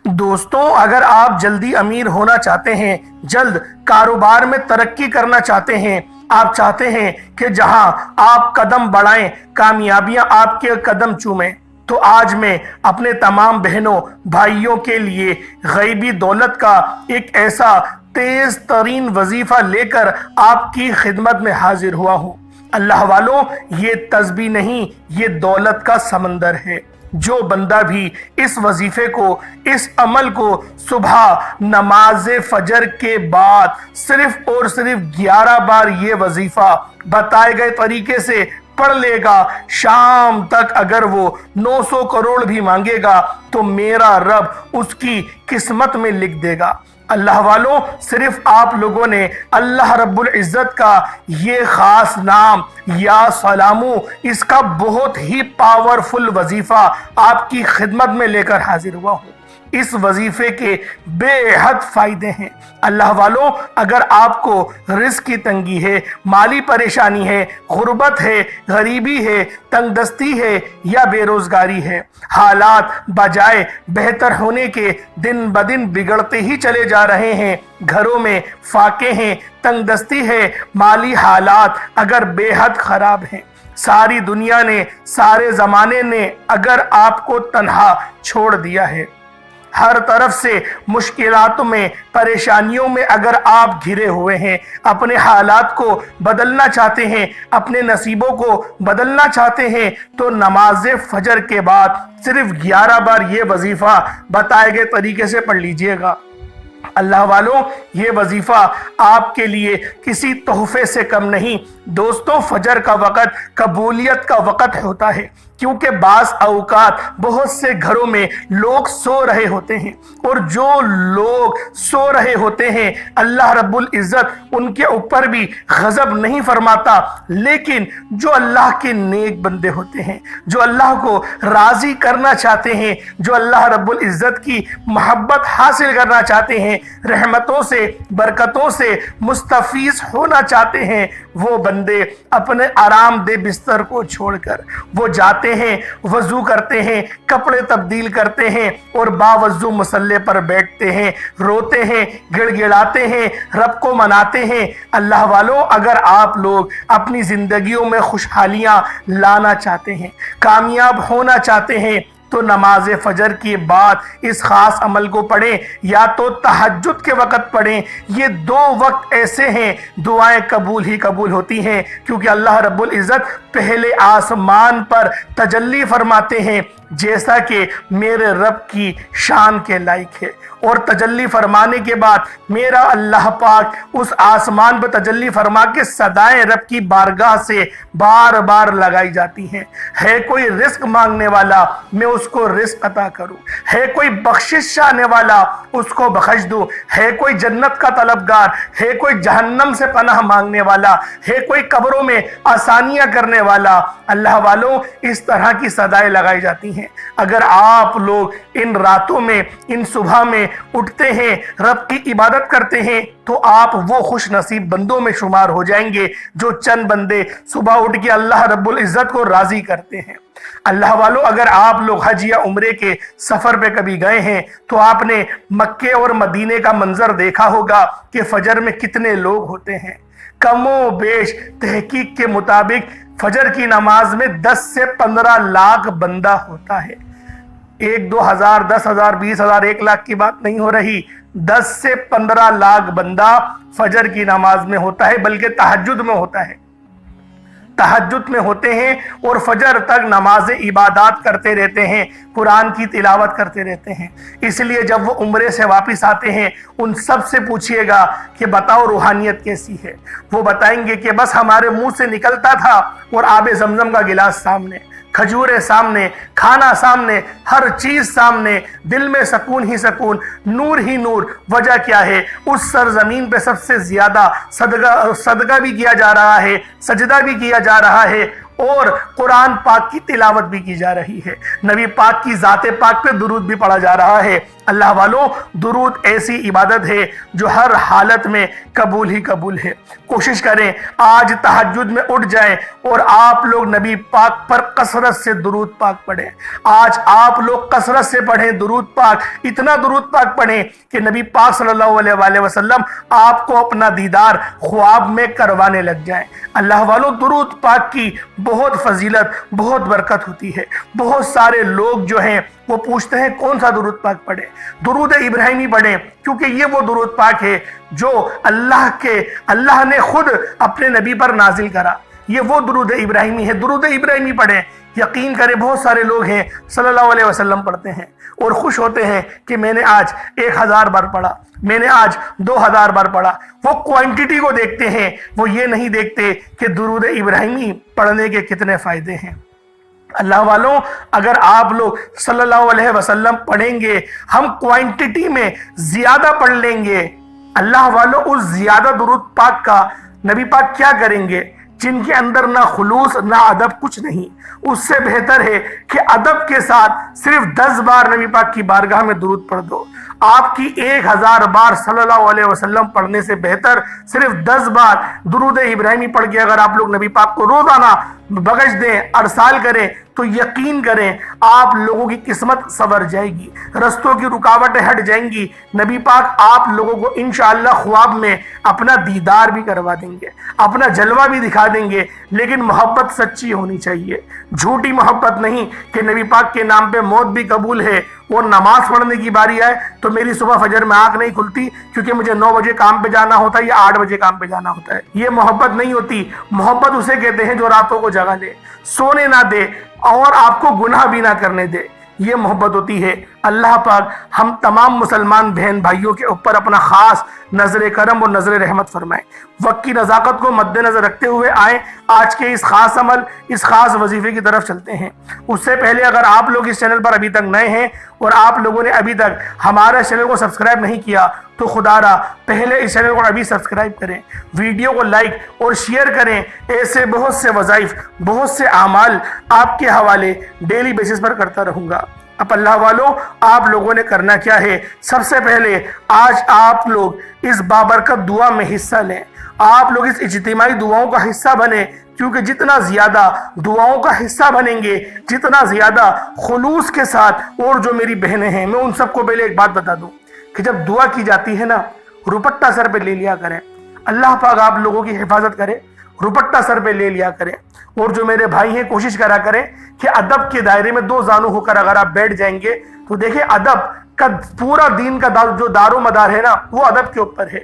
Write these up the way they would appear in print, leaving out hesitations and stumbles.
دوستوں، اگر آپ جلدی امیر ہونا چاہتے ہیں، جلد کاروبار میں ترقی کرنا چاہتے ہیں، آپ چاہتے ہیں کہ جہاں آپ قدم بڑھائیں کامیابیاں آپ کے قدم چومیں، تو آج میں اپنے تمام بہنوں بھائیوں کے لیے غیبی دولت کا ایک ایسا تیز ترین وظیفہ لے کر آپ کی خدمت میں حاضر ہوا ہوں۔ اللہ والوں، یہ تسبیح نہیں، یہ دولت کا سمندر ہے۔ جو بندہ بھی اس وظیفے کو، اس عمل کو صبح نماز فجر کے بعد صرف اور صرف 11 بار یہ وظیفہ بتائے گئے طریقے سے پڑھ لے گا، شام تک اگر وہ 900 کروڑ بھی مانگے گا تو میرا رب اس کی قسمت میں لکھ دے گا۔ اللہ والوں، صرف آپ لوگوں نے اللہ رب العزت کا یہ خاص نام یا سلامو، اس کا بہت ہی پاورفل وظیفہ آپ کی خدمت میں لے کر حاضر ہوا ہوں۔ اس وظیفے کے بے حد فائدے ہیں۔ اللہ والوں، اگر آپ کو رزق کی تنگی ہے، مالی پریشانی ہے، غربت ہے، غریبی ہے، تنگ دستی ہے یا بے روزگاری ہے، حالات بجائے بہتر ہونے کے دن بدن بگڑتے ہی چلے جا رہے ہیں، گھروں میں فاقے ہیں، تنگ دستی ہے، مالی حالات اگر بے حد خراب ہیں، ساری دنیا نے، سارے زمانے نے اگر آپ کو تنہا چھوڑ دیا ہے، ہر طرف سے مشکلات میں، پریشانیوں میں اگر آپ گھرے ہوئے ہیں، اپنے حالات کو بدلنا چاہتے ہیں، اپنے نصیبوں کو بدلنا چاہتے ہیں، تو نماز فجر کے بعد صرف 11 بار یہ وظیفہ بتائے گئے طریقے سے پڑھ لیجئے گا۔ اللہ والوں، یہ وظیفہ آپ کے لیے کسی تحفے سے کم نہیں۔ دوستوں، فجر کا وقت قبولیت کا وقت ہوتا ہے، کیونکہ بعض اوقات بہت سے گھروں میں لوگ سو رہے ہوتے ہیں، اور جو لوگ سو رہے ہوتے ہیں اللہ رب العزت ان کے اوپر بھی غضب نہیں فرماتا، لیکن جو اللہ کے نیک بندے ہوتے ہیں، جو اللہ کو راضی کرنا چاہتے ہیں، جو اللہ رب العزت کی محبت حاصل کرنا چاہتے ہیں، رحمتوں سے، برکتوں سے مستفیض ہونا چاہتے ہیں، وہ بندے اپنے آرام دہ بستر کو چھوڑ کر وہ جاتے ہیں، وضو کرتے ہیں، کپڑے تبدیل کرتے ہیں اور باوضو مصلی پر بیٹھتے ہیں، روتے ہیں، گڑ گڑاتے ہیں، رب کو مناتے ہیں۔ اللہ والوں، اگر آپ لوگ اپنی زندگیوں میں خوشحالیاں لانا چاہتے ہیں، کامیاب ہونا چاہتے ہیں، تو نماز فجر کے بعد اس خاص عمل کو پڑھیں، یا تو تہجد کے وقت پڑھیں۔ یہ دو وقت ایسے ہیں دعائیں قبول ہی قبول ہوتی ہیں، کیونکہ اللہ رب العزت پہلے آسمان پر تجلی فرماتے ہیں، جیسا کہ میرے رب کی شان کے لائق ہے، اور تجلی فرمانے کے بعد میرا اللہ پاک اس آسمان پر تجلی فرما کے صدائیں رب کی بارگاہ سے بار بار لگائی جاتی ہیں۔ ہے کوئی رزق مانگنے والا، میں اس کو رزق عطا کروں، ہے کوئی بخشش چاہنے والا، اس کو بخش دوں، ہے کوئی جنت کا طلبگار، ہے کوئی جہنم سے پناہ مانگنے والا، ہے کوئی قبروں میں آسانیاں کرنے والا۔ اللہ والوں، اس طرح کی صدائیں لگائی جاتی ہیں۔ اگر آپ لوگ ان راتوں میں، ان صبح میں اٹھتے ہیں، رب کی عبادت کرتے ہیں، تو آپ وہ خوش نصیب بندوں میں شمار ہو جائیں گے جو چند بندے صبح اٹھ کے اللہ رب العزت کو راضی کرتے ہیں۔ اللہ والوں، اگر آپ لوگ حج یا عمرے کے سفر پہ کبھی گئے ہیں تو آپ نے مکے اور مدینے کا منظر دیکھا ہوگا کہ فجر میں کتنے لوگ ہوتے ہیں۔ کم و بیش تحقیق کے مطابق فجر کی نماز میں 10 سے 15 لاکھ بندہ ہوتا ہے۔ 1 2 ہزار، 10 ہزار، 20 ہزار، 1 لاکھ کی بات نہیں ہو رہی، 10 سے 15 لاکھ بندہ فجر کی نماز میں ہوتا ہے، بلکہ تہجد میں ہوتا ہے۔ تہجد میں ہوتے ہیں اور فجر تک نماز عبادات کرتے رہتے ہیں، قرآن کی تلاوت کرتے رہتے ہیں۔ اس لیے جب وہ عمرے سے واپس آتے ہیں، ان سب سے پوچھئے گا کہ بتاؤ روحانیت کیسی ہے؟ وہ بتائیں گے کہ بس ہمارے منہ سے نکلتا تھا اور آب زمزم کا گلاس سامنے، کھجورے سامنے، کھانا سامنے، ہر چیز سامنے، دل میں سکون ہی سکون، نور ہی نور۔ وجہ کیا ہے؟ اس سرزمین پہ سب سے زیادہ صدقہ بھی کیا جا رہا ہے، سجدہ بھی کیا جا رہا ہے، اور قرآن پاک کی تلاوت بھی کی جا رہی ہے، نبی پاک کی ذات پاک پہ درود بھی پڑھا جا رہا ہے۔ اللہ والوں درود ایسی عبادت ہے جو ہر حالت میں قبول ہی قبول ہے۔ کوشش کریں آج تہجد میں اٹھ جائیں اور آپ لوگ نبی پاک پر کثرت سے درود پاک پڑھیں۔ آج آپ لوگ کثرت سے پڑھیں درود پاک، اتنا درود پاک پڑھیں کہ نبی پاک صلی اللہ علیہ وآلہ وسلم آپ کو اپنا دیدار خواب میں کروانے لگ جائیں۔ اللہ والوں درود پاک کی بہت فضیلت، بہت برکت ہوتی ہے۔ بہت سارے لوگ جو ہیں وہ پوچھتے ہیں کون سا درود پاک پڑھیں؟ درود ابراہیمی پڑھیں، کیونکہ یہ وہ درود پاک ہے جو اللہ نے خود اپنے نبی پر نازل کرا۔ یہ وہ درود ابراہیمی ہے، درود ابراہیمی پڑھیں۔ یقین کریں بہت سارے لوگ ہیں صلی اللہ علیہ وسلم پڑھتے ہیں اور خوش ہوتے ہیں کہ میں نے آج 1000 بار پڑھا، میں نے آج 2000 بار پڑھا۔ وہ کوانٹٹی کو دیکھتے ہیں، وہ یہ نہیں دیکھتے کہ درود ابراہیمی پڑھنے کے کتنے فائدے ہیں۔ اللہ والوں اگر آپ لوگ صلی اللہ علیہ وسلم پڑھیں گے، ہم کوانٹٹی میں زیادہ پڑھ لیں گے، اللہ والوں اس زیادہ درود پاک کا نبی پاک کیا کریں گے؟ جن کے اندر نہ خلوص نہ ادب کچھ نہیں، اس سے بہتر ہے کہ ادب کے ساتھ صرف 10 بار نبی پاک کی بارگاہ میں درود پڑھ دو۔ آپ کی 1000 بار صلی اللہ علیہ وسلم پڑھنے سے بہتر صرف 10 بار درود ابراہیمی پڑھ کے اگر آپ لوگ نبی پاک کو روزانہ بخش دیں، ارسال کریں، تو یقین کریں آپ لوگوں کی قسمت سنور جائے گی، رستوں کی رکاوٹیں ہٹ جائیں گی۔ نبی پاک آپ لوگوں کو انشاءاللہ خواب میں اپنا دیدار بھی کروا دیں گے، اپنا جلوہ بھی دکھا دیں گے، لیکن محبت سچی ہونی چاہیے، جھوٹی محبت نہیں کہ نبی پاک کے نام پہ موت بھی قبول ہے اور نماز پڑھنے کی باری آئے تو میری صبح فجر میں آنکھ نہیں کھلتی کیونکہ مجھے 9 بجے کام پہ جانا ہوتا ہے یا 8 بجے کام پہ جانا ہوتا ہے۔ یہ محبت نہیں ہوتی۔ محبت اسے کہتے ہیں جو راتوں کو جگا لے، سونے نہ دے اور آپ کو گناہ بھی نہ کرنے دے، یہ محبت ہوتی ہے۔ اللہ پاک ہم تمام مسلمان بہن بھائیوں کے اوپر اپنا خاص نظر کرم اور نظر رحمت فرمائے۔ وقت کی نزاکت کو مد نظر رکھتے ہوئے آئیں آج کے اس خاص عمل، اس خاص وظیفے کی طرف چلتے ہیں۔ اس سے پہلے اگر آپ لوگ اس چینل پر ابھی تک نئے ہیں اور آپ لوگوں نے ابھی تک ہمارا چینل کو سبسکرائب نہیں کیا تو خدا را پہلے اس چینل کو ابھی سبسکرائب کریں، ویڈیو کو لائک اور شیئر کریں۔ ایسے بہت سے وظائف، بہت سے اعمال آپ کے حوالے ڈیلی بیسس پر کرتا رہوں گا۔ اب اللہ والوں آپ لوگوں نے کرنا کیا ہے؟ سب سے پہلے آج آپ لوگ اس بابرکت دعا میں حصہ لیں، آپ لوگ اس اجتماعی دعاؤں کا حصہ بنیں، کیونکہ جتنا زیادہ دعاؤں کا حصہ بنیں گے، جتنا زیادہ خلوص کے ساتھ، اور جو میری بہنیں ہیں میں ان سب کو پہلے ایک بات بتا دوں کہ جب دعا کی جاتی ہے نا، روپٹہ سر پہ لے لیا کریں۔ اللہ پاک آپ لوگوں کی حفاظت کرے، روپٹہ سر پہ لے لیا کریں۔ اور جو میرے بھائی ہیں کوشش کرا کریں کہ ادب کے دائرے میں 2 زانو ہو کر اگر آپ بیٹھ جائیں گے تو دیکھیں ادب کا پورا دین کا جو دار و مدار ہے نا وہ ادب کے اوپر ہے۔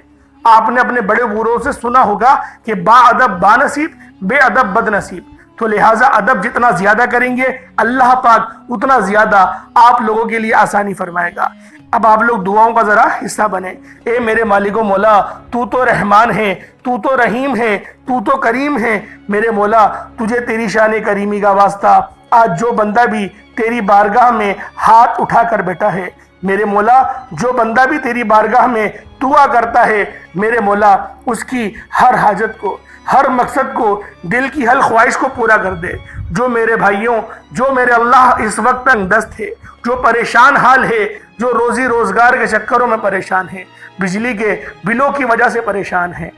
آپ نے اپنے بڑے بوڑھوں سے سنا ہوگا کہ با ادب با نصیب، بے ادب بد نصیب۔ تو لہٰذا ادب جتنا زیادہ کریں گے اللہ پاک اتنا زیادہ آپ لوگوں کے لیے آسانی فرمائے گا۔ اب آپ لوگ دعاؤں کا ذرا حصہ بنیں۔ اے میرے مالک و مولا، تو تو رحمان ہے، تو تو رحیم ہے، تو تو کریم ہے۔ میرے مولا تجھے تیری شان کریمی کا واسطہ، آج جو بندہ بھی تیری بارگاہ میں ہاتھ اٹھا کر بیٹھا ہے، میرے مولا جو بندہ بھی تیری بارگاہ میں دعا کرتا ہے، میرے مولا اس کی ہر حاجت کو، ہر مقصد کو، دل کی ہر خواہش کو پورا کر دے۔ جو میرے بھائیوں، جو میرے اللہ اس وقت تنگ دست ہے، جو پریشان حال ہے، جو روزی روزگار کے چکروں میں پریشان ہے، بجلی کے بلوں کی وجہ سے پریشان ہے،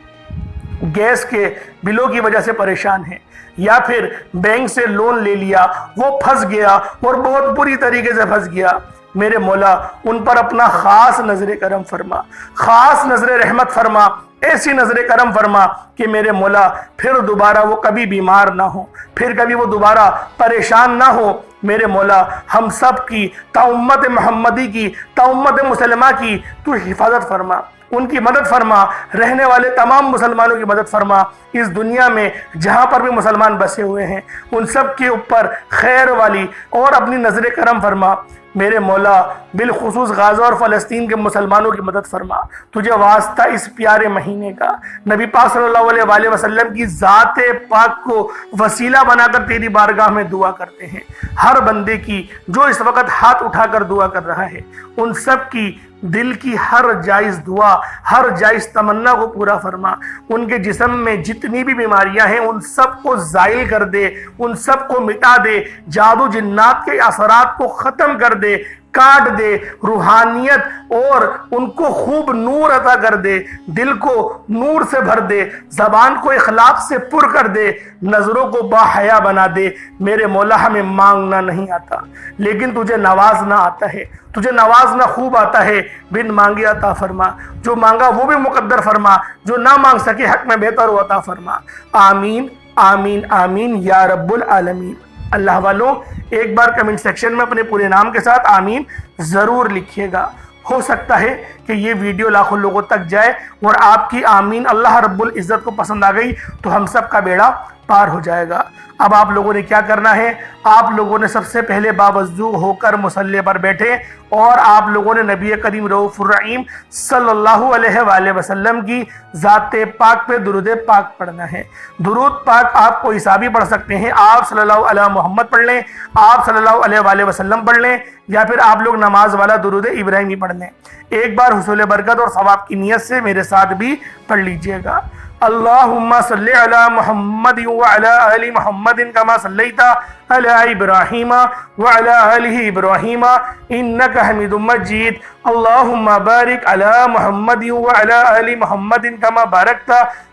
گیس کے بلوں کی وجہ سے پریشان ہے، یا پھر بینک سے لون لے لیا وہ پھنس گیا اور بہت بری طریقے سے پھنس گیا، میرے مولا ان پر اپنا خاص نظر کرم فرما، خاص نظر رحمت فرما، ایسی نظر کرم فرما کہ میرے مولا پھر دوبارہ وہ کبھی بیمار نہ ہو، پھر کبھی وہ دوبارہ پریشان نہ ہو۔ میرے مولا ہم سب کی، تا امت محمدی کی، تا امت مسلمہ کی تو حفاظت فرما، ان کی مدد فرما، رہنے والے تمام مسلمانوں کی مدد فرما، اس دنیا میں جہاں پر بھی مسلمان بسے ہوئے ہیں ان سب کے اوپر خیر والی اور اپنی نظر کرم فرما۔ میرے مولا بالخصوص غزہ اور فلسطین کے مسلمانوں کی مدد فرما، تجھے واسطہ اس پیارے مہینے کا، نبی پاک صلی اللہ علیہ وآلہ وسلم کی ذات پاک کو وسیلہ بنا کر تیری بارگاہ میں دعا کرتے ہیں۔ ہر بندے کی جو اس وقت ہاتھ اٹھا کر دعا کر رہا ہے ان سب کی دل کی ہر جائز دعا، ہر جائز تمنا کو پورا فرما، ان کے جسم میں جتنی بھی بیماریاں ہیں ان سب کو زائل کر دے، ان سب کو مٹا دے، جادو جنات کے اثرات کو ختم کر دے۔ کاٹ دے، روحانیت اور ان کو خوب نور عطا کر دے، دل کو نور سے بھر دے، زبان کو اخلاق سے پر کر دے، نظروں کو باحیا بنا دے۔ میرے مولا ہمیں مانگنا نہیں آتا لیکن تجھے نوازنا آتا ہے، تجھے نوازنا خوب آتا ہے، بن مانگے عطا فرما، جو مانگا وہ بھی مقدر فرما، جو نہ مانگ سکے حق میں بہتر ہو عطا فرما۔ آمین آمین آمین یا رب العالمین۔ اللہ والوں ایک بار کمنٹ سیکشن میں اپنے پورے نام کے ساتھ آمین ضرور لکھیے گا۔ ہو سکتا ہے کہ یہ ویڈیو لاکھوں لوگوں تک جائے اور آپ کی آمین اللہ رب العزت کو پسند آ گئی تو ہم سب کا بیڑا پار ہو جائے گا۔ اب آپ لوگوں نے کیا کرنا ہے، آپ لوگوں نے سب سے پہلے باوضو ہو کر مصلی پر بیٹھے اور آپ لوگوں نے نبی کریم رؤوف الرحیم صلی اللہ علیہ وآلہ وسلم کی ذات پاک پہ درود پاک پڑھنا ہے۔ درود پاک آپ کوئی سا بھی پڑھ سکتے ہیں، آپ صلی اللہ علیہ محمد پڑھ لیں، آپ صلی اللہ علیہ وآلہ وسلم پڑھ لیں، یا پھر آپ لوگ نماز والا درود ابراہیمی پڑھ لیں۔ ایک بار حصول برکت اور ثواب کی نیت سے میرے ساتھ بھی پڑھ لیجئے گا۔ اللہم صلی علی محمد وعلی آل محمد کما صلیت علی ابراہیم وعلی آل ابراہیم انکا حمید مجید۔ اللہم بارک علی محمد وعلی آل محمد کما بارکت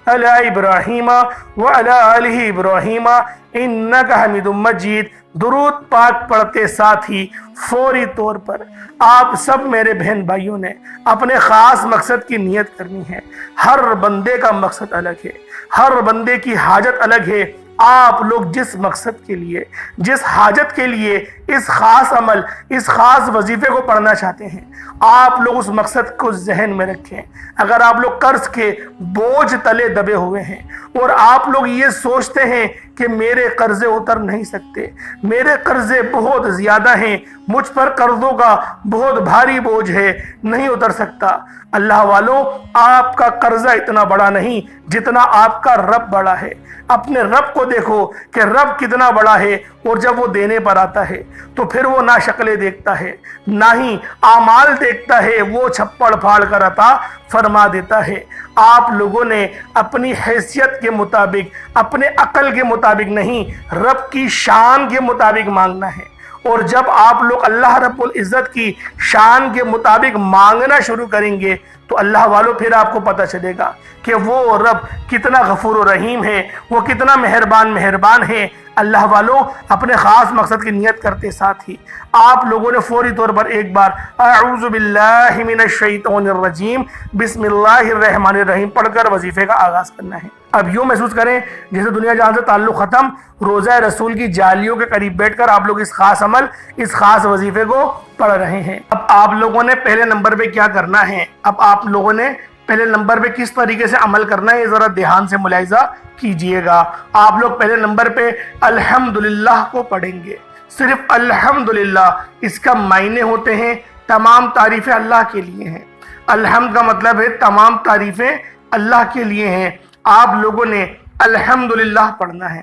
علی ابراہیم وعلی آل ابراہیم انکا حمید مجید۔ درود پاک پڑھتے ساتھ ہی فوری طور پر آپ سب میرے بہن بھائیوں نے اپنے خاص مقصد کی نیت کرنی ہے۔ ہر بندے کا مقصد الگ ہے، ہر بندے کی حاجت الگ ہے۔ آپ لوگ جس مقصد کے لیے، جس حاجت کے لیے اس خاص عمل، اس خاص وظیفے کو پڑھنا چاہتے ہیں، آپ لوگ اس مقصد کو ذہن میں رکھیں۔ اگر آپ لوگ قرض کے بوجھ تلے دبے ہوئے ہیں اور آپ لوگ یہ سوچتے ہیں کہ میرے قرضے اتر نہیں سکتے، میرے قرضے بہت زیادہ ہیں، مجھ پر قرضوں کا بہت بھاری بوجھ ہے، نہیں اتر سکتا، اللہ والوں آپ کا قرضہ اتنا بڑا نہیں جتنا آپ کا رب بڑا ہے۔ اپنے رب کو دیکھو کہ رب کتنا بڑا ہے، اور جب وہ دینے پر آتا ہے تو پھر وہ نہ شکلیں دیکھتا ہے نہ ہی اعمال دیکھتا ہے، وہ چھپڑ پھاڑ کر عطا فرما دیتا ہے۔ آپ لوگوں نے اپنی حیثیت کے مطابق، اپنے عقل کے مطابق نہیں، رب کی شان کے مطابق مانگنا ہے۔ اور جب آپ لوگ اللہ رب العزت کی شان کے مطابق مانگنا شروع کریں گے تو اللہ والوں پھر آپ کو پتہ چلے گا کہ وہ رب کتنا غفور و رحیم ہے، وہ کتنا مہربان ہے۔ اللہ والوں اپنے خاص مقصد کی نیت کرتے ساتھ ہی آپ لوگوں نے فوری طور پر ایک بار اعوذ باللہ من الشیطان الرجیم بسم اللہ الرحمن الرحیم پڑھ کر وظیفے کا آغاز کرنا ہے۔ اب یوں محسوس کریں جیسے دنیا جہاں سے تعلق ختم، روزہ رسول کی جالیوں کے قریب بیٹھ کر آپ لوگ اس خاص عمل، اس خاص وظیفے کو پڑھ رہے ہیں۔ اب آپ لوگوں نے پہلے نمبر پہ کیا کرنا ہے، اب آپ لوگوں نے پہلے نمبر پہ کس طریقے سے عمل کرنا ہے، یہ ذرا دھیان سے ملاحظہ کیجئے گا۔ آپ لوگ پہلے نمبر پہ الحمدللہ کو پڑھیں گے، صرف الحمدللہ۔ اس کا معنی ہوتے ہیں تمام تعریفیں اللہ کے لیے ہیں۔ الحمد کا مطلب ہے تمام تعریفیں اللہ کے لیے ہیں۔ آپ لوگوں نے الحمدللہ پڑھنا ہے۔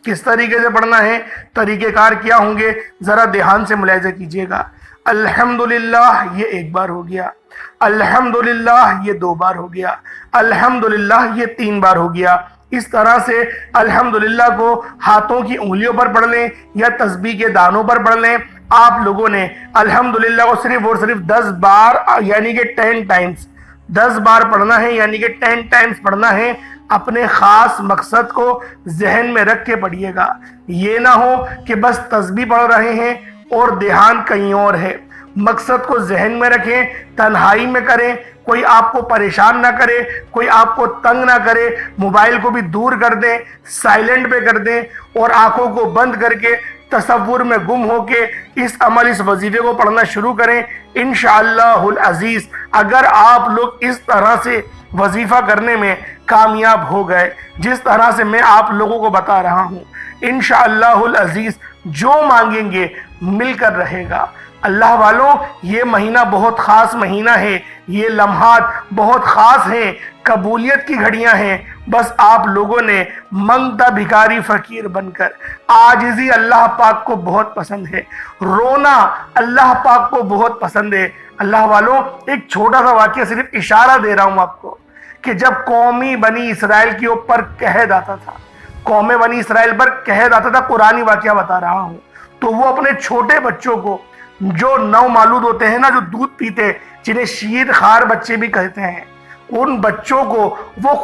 کس طریقے سے پڑھنا ہے، طریقہ کار کیا ہوں گے، ذرا دھیان سے ملاحظہ کیجئے گا۔ الحمدللہ یہ ایک بار ہو گیا، الحمدللہ یہ 2 بار ہو گیا، الحمدللہ یہ 3 بار ہو گیا۔ اس طرح سے الحمدللہ کو ہاتھوں کی انگلیوں پر پڑھ لیں یا تسبیح کے دانوں پر پڑھ لیں۔ آپ لوگوں نے الحمدللہ کو صرف اور صرف 10 بار یعنی کہ 10 ٹائمز 10 بار پڑھنا ہے، یعنی کہ 10 ٹائمز پڑھنا ہے۔ اپنے خاص مقصد کو ذہن میں رکھ کے پڑھیے گا، یہ نہ ہو کہ بس تسبیح پڑھ رہے ہیں اور دھیان کہیں اور ہے۔ مقصد کو ذہن میں رکھیں، تنہائی میں کریں، کوئی آپ کو پریشان نہ کرے، کوئی آپ کو تنگ نہ کرے، موبائل کو بھی دور کر دیں، سائلنٹ پہ کر دیں اور آنکھوں کو بند کر کے تصور میں گم ہو کے اس عمل، اس وظیفے کو پڑھنا شروع کریں۔ انشاءاللہ العزیز اگر آپ لوگ اس طرح سے وظیفہ کرنے میں کامیاب ہو گئے جس طرح سے میں آپ لوگوں کو بتا رہا ہوں، انشاءاللہ العزیز جو مانگیں گے مل کر رہے گا۔ اللہ والوں یہ مہینہ بہت خاص مہینہ ہے، یہ لمحات بہت خاص ہیں، قبولیت کی گھڑیاں ہیں۔ بس آپ لوگوں نے منگتا بھکاری فقیر بن کر، عاجزی اللہ پاک کو بہت پسند ہے، رونا اللہ پاک کو بہت پسند ہے۔ اللہ والوں ایک چھوٹا سا واقعہ صرف اشارہ دے رہا ہوں آپ کو کہ جب قومی بنی اسرائیل کے اوپر قحط آتا تھا، قوم بنی اسرائیل پر قحط آتا تھا، قرآنی واقعہ بتا رہا ہوں، تو وہ اپنے چھوٹے بچوں کو جو نو مالود ہوتے ہیں نا، جو دودھ پیتے، جنہیں شیر خار بچے بھی کہتے ہیں، ان بچوں کو وہ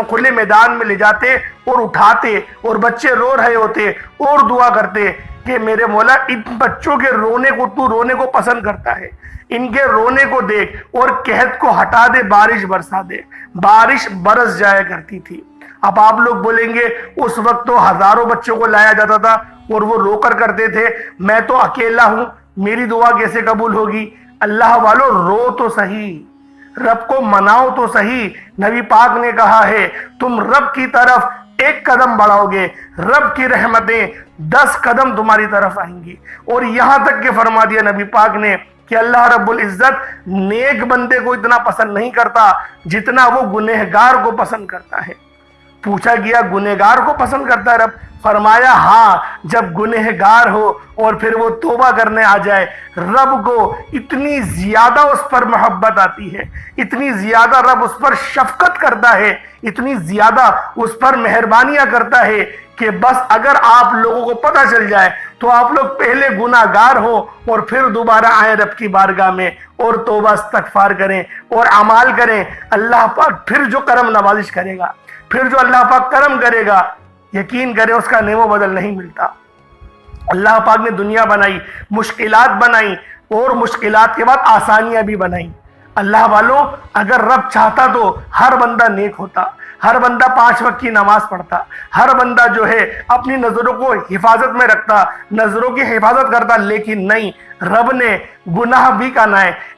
کھلے میدان میں لے جاتے اور اٹھاتے، اور بچے رو رہے ہوتے اور دعا کرتے کہ میرے مولا ان بچوں کے رونے کو تو رونے کو پسند کرتا ہے، ان کے رونے کو دیکھ اور قحط کو ہٹا دے، بارش برسا دے۔ بارش برس جایا کرتی تھی۔ اب آپ لوگ بولیں گے اس وقت تو ہزاروں بچوں کو لایا جاتا تھا اور وہ رو کر کرتے تھے، میں تو اکیلا ہوں، میری دعا کیسے قبول ہوگی؟ اللہ والو، رو تو صحیح، رب کو مناؤ تو صحیح۔ نبی پاک نے کہا ہے تم رب کی طرف ایک قدم بڑھاؤ گے، رب کی رحمتیں 10 قدم تمہاری طرف آئیں گی۔ اور یہاں تک کہ فرما دیا نبی پاک نے کہ اللہ رب العزت نیک بندے کو اتنا پسند نہیں کرتا جتنا وہ گنہگار کو پسند کرتا ہے۔ پوچھا گیا گنہگار کو پسند کرتا ہے رب؟ فرمایا ہاں، جب گنہگار ہو اور پھر وہ توبہ کرنے آ جائے، رب کو اتنی زیادہ اس پر محبت آتی ہے، اتنی زیادہ رب اس پر شفقت کرتا ہے، اتنی زیادہ اس پر مہربانیاں کرتا ہے کہ بس اگر آپ لوگوں کو پتہ چل جائے تو آپ لوگ پہلے گناہ گار ہو اور پھر دوبارہ آئیں رب کی بارگاہ میں اور توبہ استغفار کریں اور اعمال کریں، اللہ پاک پھر جو کرم نوازش کرے گا، پھر جو اللہ پاک کرم کرے گا، یقین کریں اس کا نیم و بدل نہیں ملتا۔ اللہ پاک نے دنیا بنائی، مشکلات بنائی اور مشکلات کے بعد آسانیاں بھی بنائی۔ اللہ والوں، اگر رب چاہتا تو ہر بندہ نیک ہوتا، ہر بندہ 5 وقت کی نماز پڑھتا، ہر بندہ جو ہے اپنی نظروں کو حفاظت میں رکھتا، نظروں کی حفاظت کرتا، لیکن نہیں، رب نے گناہ بھی کا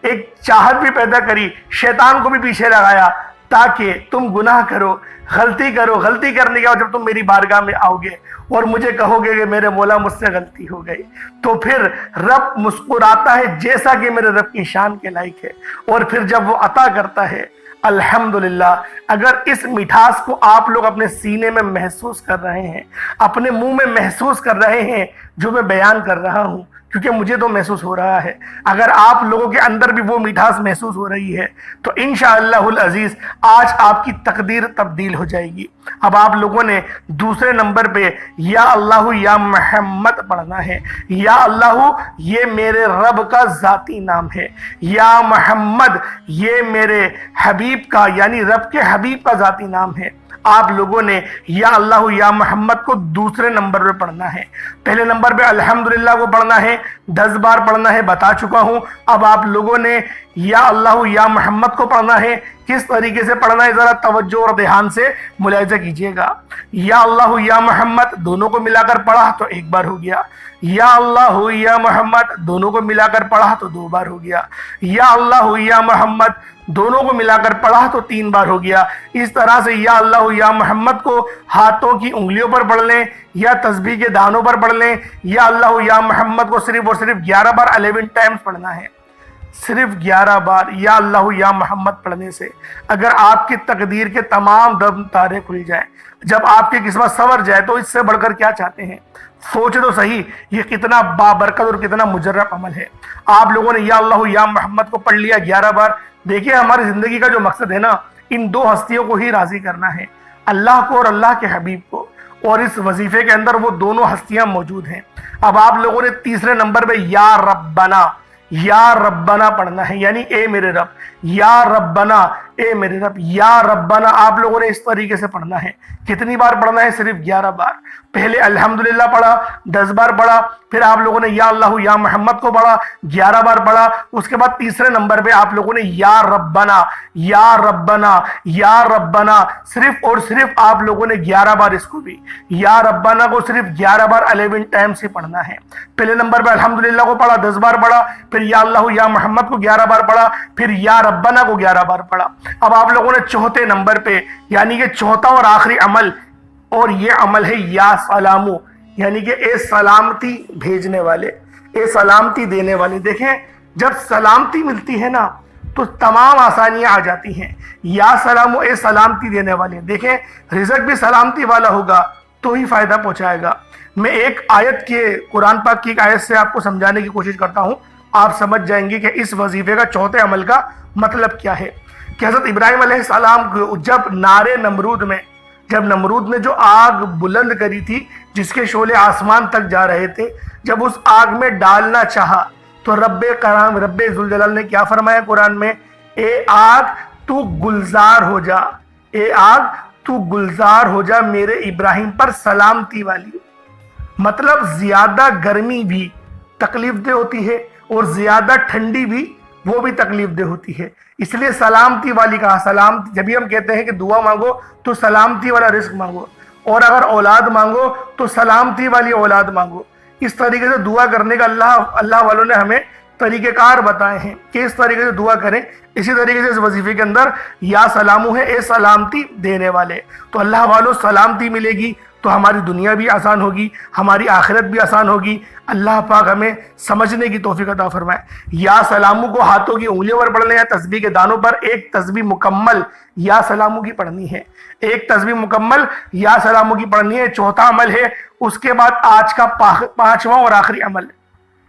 ایک چاہت بھی پیدا کری، شیطان کو بھی پیچھے لگایا تاکہ تم گناہ کرو، غلطی کرو، غلطی کرنے کے بعد جب تم میری بارگاہ میں آؤ گے اور مجھے کہو گے کہ میرے مولا مجھ سے غلطی ہو گئی، تو پھر رب مسکراتا ہے جیسا کہ میرے رب کی شان کے لائق ہے، اور پھر جب وہ عطا کرتا ہے، الحمدللہ۔ اگر اس مٹھاس کو آپ لوگ اپنے سینے میں محسوس کر رہے ہیں، اپنے منہ میں محسوس کر رہے ہیں جو میں بیان کر رہا ہوں، کیونکہ مجھے تو محسوس ہو رہا ہے، اگر آپ لوگوں کے اندر بھی وہ مٹھاس محسوس ہو رہی ہے تو انشاءاللہ العزیز آج آپ کی تقدیر تبدیل ہو جائے گی۔ اب آپ لوگوں نے دوسرے نمبر پہ یا اللہ یا محمد پڑھنا ہے۔ یا اللہ یہ میرے رب کا ذاتی نام ہے، یا محمد یہ میرے حبیب کا یعنی رب کے حبیب کا ذاتی نام ہے۔ آپ لوگوں نے یا اللہ یا محمد کو دوسرے نمبر پہ پڑھنا ہے۔ پہلے نمبر پہ الحمدللہ کو پڑھنا ہے، 10 بار پڑھنا ہے، بتا چکا ہوں۔ اب آپ لوگوں نے یا اللہ یا محمد کو پڑھنا ہے۔ کس طریقے سے پڑھنا ہے ذرا توجہ اور دھیان سے ملاحظہ کیجئے گا۔ یا اللہ یا محمد دونوں کو ملا کر پڑھا تو 1 بار ہو گیا، یا اللہ یا محمد دونوں کو ملا کر پڑھا تو 2 بار ہو گیا، یا اللہ یا محمد دونوں کو ملا کر پڑھا تو 3 بار ہو گیا۔ اس طرح سے یا اللہ یا محمد کو ہاتھوں کی انگلیوں پر پڑھ لیں یا تسبیح کے دانوں پر پڑھ لیں۔ یا اللہ یا محمد کو صرف اور صرف 11 بار 11 ٹائمز پڑھنا ہے، صرف 11 بار یا اللہ یا محمد پڑھنے سے اگر آپ کی تقدیر کے تمام دم تارے کھل جائیں، جب آپ کی قسمت سنور جائے، تو اس سے بڑھ کر کیا چاہتے ہیں؟ سوچے تو صحیح، یہ کتنا بابرکت اور کتنا مجرب عمل ہے۔ آپ لوگوں نے یا اللہ یا محمد کو پڑھ لیا 11 بار۔ دیکھیں ہماری زندگی کا جو مقصد ہے نا، ان 2 ہستیوں کو ہی راضی کرنا ہے، اللہ کو اور اللہ کے حبیب کو، اور اس وظیفے کے اندر وہ دونوں ہستیاں موجود ہیں۔ اب آپ لوگوں نے تیسرے نمبر پہ یا ربنا پڑھنا ہے، یعنی اے میرے رب، یا ربنا اے میرے رب، یا ربنا آپ لوگوں نے اس طریقے سے پڑھنا ہے۔ کتنی بار پڑھنا ہے؟ صرف 11 بار۔ پہلے الحمدللہ پڑھا، 10 بار پڑھا، پھر آپ لوگوں نے یا اللہ یا محمد کو پڑھا، 11 بار پڑھا۔ اس کے بعد تیسرے نمبر پہ آپ لوگوں نے یا ربنا صرف اور صرف آپ لوگوں نے 11 بار اس کو بھی یا ربنا کو صرف 11 بار 11 ٹائمز ہی پڑھنا ہے۔ پہلے نمبر پہ الحمدللہ کو پڑھا، 10 بار پڑھا، پھر یا اللہ یا محمد کو 11 بار پڑھا، پھر یا ربنا کو 11 بار پڑھا۔ اب آپ لوگوں نے چوتھے نمبر پہ یعنی کہ چوتھا اور آخری عمل، اور یہ عمل ہے یا سلامو، یعنی کہ اے سلامتی بھیجنے والے، اے سلامتی دینے والے۔ دیکھیں جب سلامتی ملتی ہے نا تو تمام آسانیاں آ جاتی ہیں۔ یا سلامو اے سلامتی دینے والے، دیکھیں رزق بھی سلامتی والا ہوگا تو ہی فائدہ پہنچائے گا۔ میں ایک آیت کے قرآن پاک کی ایک آیت سے آپ کو سمجھانے کی کوشش کرتا ہوں، آپ سمجھ جائیں گے کہ اس وظیفے کا چوتھے عمل کا مطلب کیا ہے۔ کہ حضرت ابراہیم علیہ السلام جب نمرود نے جو آگ بلند کری تھی جس کے شعلے آسمان تک جا رہے تھے، جب اس آگ میں ڈالنا چاہا تو رب کرام رب ذوالجلال نے کیا فرمایا قرآن میں؟ اے آگ تو گلزار ہو جا، اے آگ تو گلزار ہو جا میرے ابراہیم پر سلامتی والی۔ مطلب زیادہ گرمی بھی تکلیف دہ ہوتی ہے اور زیادہ ٹھنڈی بھی وہ بھی تکلیف دہ ہوتی ہے، اس لیے سلامتی والی کہا۔ سلامتی جب بھی ہم کہتے ہیں کہ دعا مانگو تو سلامتی والا رزق مانگو، اور اگر اولاد مانگو تو سلامتی والی اولاد مانگو۔ اس طریقے سے دعا کرنے کا اللہ والوں نے ہمیں طریقہ کار بتائے ہیں کہ اس طریقے سے دعا کریں۔ اسی طریقے سے اس وظیفے کے اندر یا سلامو ہے اے سلامتی دینے والے، تو اللہ والوں سلامتی ملے گی تو ہماری دنیا بھی آسان ہوگی، ہماری آخرت بھی آسان ہوگی۔ اللہ پاک ہمیں سمجھنے کی توفیق عطا فرمائے۔ یا سلامو کو ہاتھوں کی انگلیوں پر پڑھنا ہے، تسبیح کے دانوں پر ایک تسبیح مکمل یا سلامو کی پڑھنی ہے، ایک تسبیح مکمل یا سلامو کی پڑھنی ہے۔ چوتھا عمل ہے اس کے بعد آج کا پانچواں اور آخری عمل،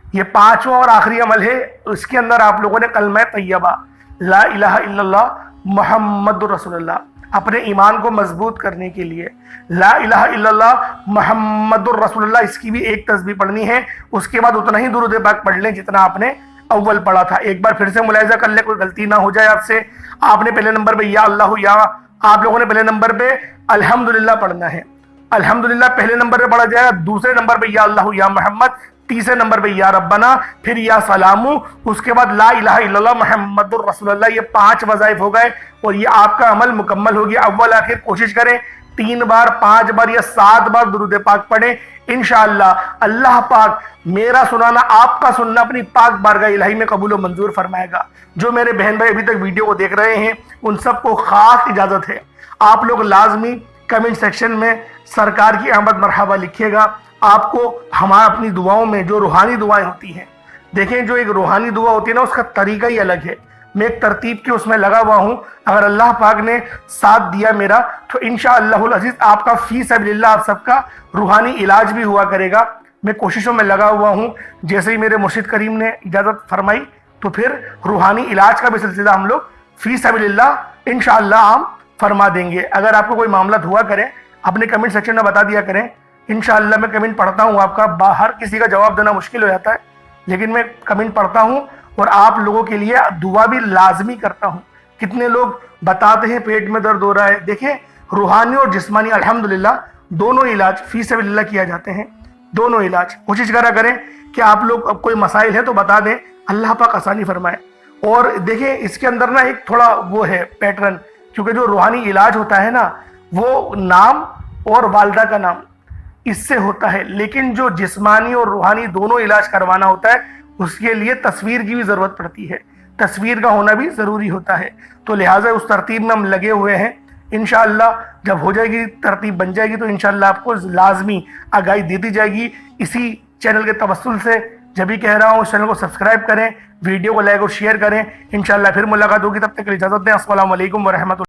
یہ پانچواں اور آخری عمل ہے، اس کے اندر آپ لوگوں نے کلمہ طیبہ لا الہ الا اللہ محمد رسول اللہ اپنے ایمان کو مضبوط کرنے کے لیے لا الہ الا اللہ محمد الرسول اللہ اس کی بھی ایک تسبیح پڑھنی ہے۔ اس کے بعد اتنا ہی درود پاک پڑھ لیں جتنا آپ نے اول پڑھا تھا۔ ایک بار پھر سے ملاحظہ کر لیں، کوئی غلطی نہ ہو جائے آپ سے۔ آپ نے پہلے نمبر پہ یا اللہ یا، آپ لوگوں نے پہلے نمبر پہ الحمدللہ پڑھنا ہے، الحمدللہ پہلے نمبر پہ پڑھا جائے گا، دوسرے نمبر پہ یا اللہ یا محمد، تیسرے نمبر پہ یا ربنا، پھر یا سلامو، اس کے بعد لا الہ الا اللہ محمد الرسول اللہ۔ یہ 5 وظائف ہو گئے اور یہ آپ کا عمل مکمل ہو گیا۔ اول آخر کوشش کریں 3 بار 5 بار یا 7 بار درود پاک پڑھیں، انشاءاللہ اللہ پاک میرا سنانا آپ کا سننا اپنی پاک بارگاہ الہی میں قبول و منظور فرمائے گا۔ جو میرے بہن بھائی ابھی تک ویڈیو کو دیکھ رہے ہیں ان سب کو خاص اجازت ہے، آپ لوگ لازمی کمنٹ سیکشن میں سرکار کی آمد مرحبا لکھیے گا۔ آپ کو ہمارا اپنی دعاؤں میں جو روحانی دعائیں ہوتی ہیں، دیکھیں جو ایک روحانی دعا ہوتی ہے نا اس کا طریقہ ہی الگ ہے، میں ایک ترتیب کے اس میں لگا ہوا ہوں۔ اگر اللہ پاک نے ساتھ دیا میرا تو انشاءاللہ العزیز آپ کا فی سبیل اللہ آپ سب کا روحانی علاج بھی ہوا کرے گا۔ میں کوششوں میں لگا ہوا ہوں، جیسے ہی میرے مرشد کریم نے اجازت فرمائی تو پھر روحانی علاج کا بھی سلسلہ ہم لوگ فی سبیل اللہ انشاءاللہ عام فرما دیں گے۔ اگر آپ کو کوئی معاملات ہوا کرے اپنے کمنٹ سیکشن میں بتا دیا کریں، انشاءاللہ میں کمنٹ پڑھتا ہوں آپ کا، ہر کسی کا جواب دینا مشکل ہو جاتا ہے لیکن میں کمنٹ پڑھتا ہوں اور آپ لوگوں کے لیے دعا بھی لازمی کرتا ہوں۔ کتنے لوگ بتاتے ہیں پیٹ میں درد ہو رہا ہے، دیکھیں روحانی اور جسمانی الحمدللہ دونوں علاج فی سبیل اللہ کیا جاتے ہیں، دونوں علاج کوشش کرا کریں کہ آپ لوگ اب کوئی مسائل ہے تو بتا دیں، اللہ پاک آسانی فرمائے۔ اور دیکھیں اس کے اندر نا ایک تھوڑا وہ ہے پیٹرن، کیونکہ جو روحانی علاج ہوتا ہے نا وہ نام اور والدہ کا نام اس سے ہوتا ہے، لیکن جو جسمانی اور روحانی دونوں علاج کروانا ہوتا ہے اس کے لیے تصویر کی بھی ضرورت پڑتی ہے، تصویر کا ہونا بھی ضروری ہوتا ہے۔ تو لہٰذا اس ترتیب میں ہم لگے ہوئے ہیں، انشاءاللہ جب ہو جائے گی ترتیب بن جائے گی تو انشاءاللہ آپ کو لازمی آگاہی دے دی جائے گی اسی چینل کے توسل سے۔ جب بھی کہہ رہا ہوں اس چینل کو سبسکرائب کریں، ویڈیو کو لائک اور شیئر کریں، انشاءاللہ پھر ملاقات ہوگی، تب تک کے لیے اجازت دیں۔ السلام علیکم ورحمۃ اللہ۔